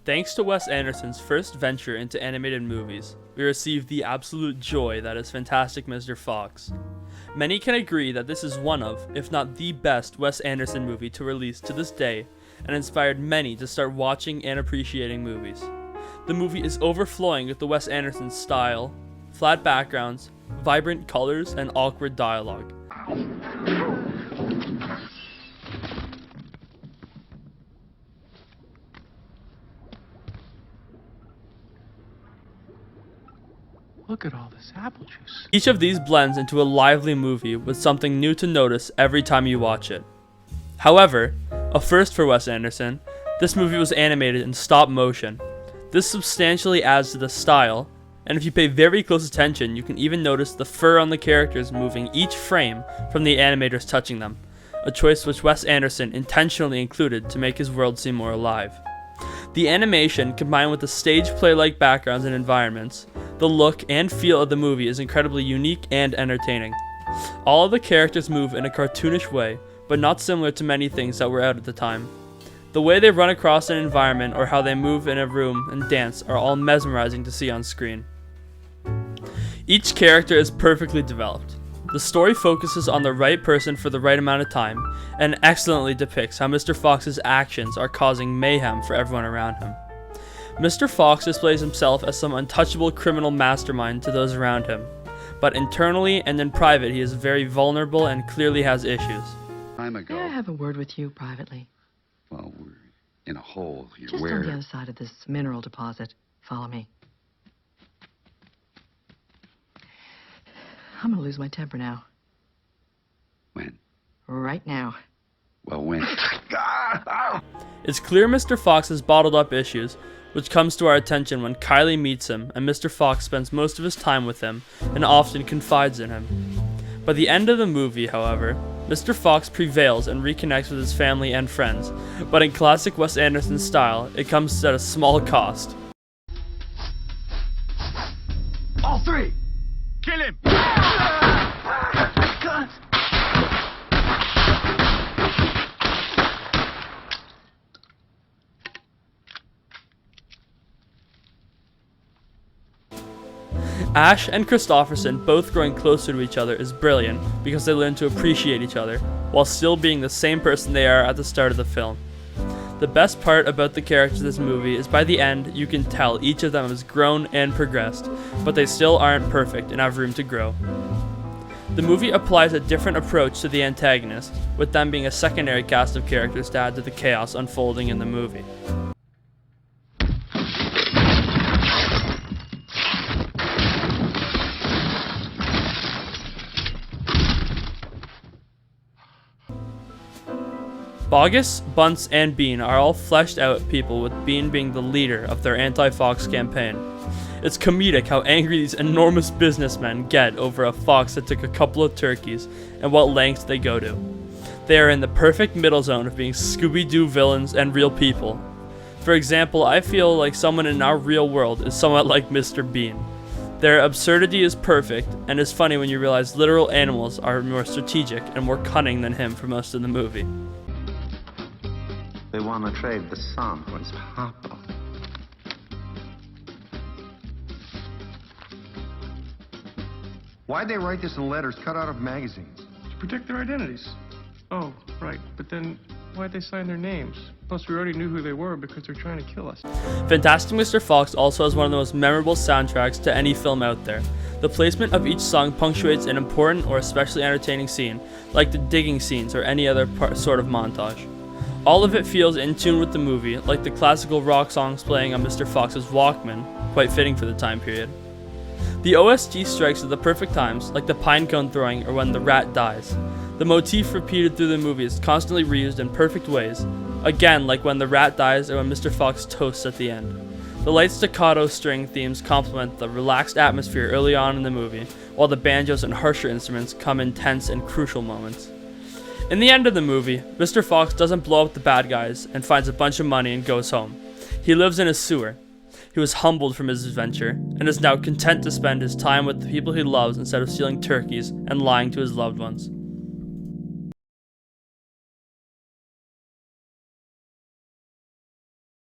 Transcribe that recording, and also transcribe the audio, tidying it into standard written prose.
Thanks to Wes Anderson's first venture into animated movies, we received the absolute joy that is Fantastic Mr. Fox. Many can agree that this is one of, if not the best Wes Anderson movie to release to this day, and inspired many to start watching and appreciating movies. The movie is overflowing with the Wes Anderson style, flat backgrounds, vibrant colors, and awkward dialogue. Look at all this apple juice. Each of these blends into a lively movie with something new to notice every time you watch it. However, a first for Wes Anderson, this movie was animated in stop motion. This substantially adds to the style, and if you pay very close attention, you can even notice the fur on the characters moving each frame from the animators touching them, a choice which Wes Anderson intentionally included to make his world seem more alive. The animation, combined with the stage play-like backgrounds and environments, the look and feel of the movie is incredibly unique and entertaining. All of the characters move in a cartoonish way, but not similar to many things that were out at the time. The way they run across an environment or how they move in a room and dance are all mesmerizing to see on screen. Each character is perfectly developed. The story focuses on the right person for the right amount of time, and excellently depicts how Mr. Fox's actions are causing mayhem for everyone around him. Mr. Fox displays himself as some untouchable criminal mastermind to those around him, but internally and in private he is very vulnerable and clearly has issues. Time ago. May I have a word with you privately? Well, we're in a hole here. Just Where? on the other side of this mineral deposit. Follow me. I'm gonna lose my temper now. When? Right now. Well, when? It's clear Mr. Fox has bottled up issues, which comes to our attention when Kylie meets him and Mr. Fox spends most of his time with him and often confides in him. By the end of the movie, however, Mr. Fox prevails and reconnects with his family and friends, but in classic Wes Anderson style, it comes at a small cost. All three! Kill him! Ash and Christopherson both growing closer to each other is brilliant because they learn to appreciate each other while still being the same person they are at the start of the film. The best part about the characters of this movie is by the end you can tell each of them has grown and progressed, but they still aren't perfect and have room to grow. The movie applies a different approach to the antagonist, with them being a secondary cast of characters to add to the chaos unfolding in the movie. Bogus, Bunce, and Bean are all fleshed out people, with Bean being the leader of their anti-Fox campaign. It's comedic how angry these enormous businessmen get over a fox that took a couple of turkeys and what lengths they go to. They are in the perfect middle zone of being Scooby-Doo villains and real people. For example, I feel like someone in our real world is somewhat like Mr. Bean. Their absurdity is perfect, and is funny when you realize literal animals are more strategic and more cunning than him for most of the movie. They want to trade the sun for his papa. Why'd they write this in letters cut out of magazines? To protect their identities. Oh, right. But then why'd they sign their names? Plus, we already knew who they were because they're trying to kill us. Fantastic Mr. Fox also has one of the most memorable soundtracks to any film out there. The placement of each song punctuates an important or especially entertaining scene, like the digging scenes or any other sort of montage. All of it feels in tune with the movie, like the classical rock songs playing on Mr. Fox's Walkman, quite fitting for the time period. The OST strikes at the perfect times, like the pinecone throwing or when the rat dies. The motif repeated through the movie is constantly reused in perfect ways, again like when the rat dies or when Mr. Fox toasts at the end. The light staccato string themes complement the relaxed atmosphere early on in the movie, while the banjos and harsher instruments come in tense and crucial moments. In the end of the movie, Mr. Fox doesn't blow up the bad guys and finds a bunch of money and goes home. He lives in a sewer. He was humbled from his adventure and is now content to spend his time with the people he loves instead of stealing turkeys and lying to his loved ones.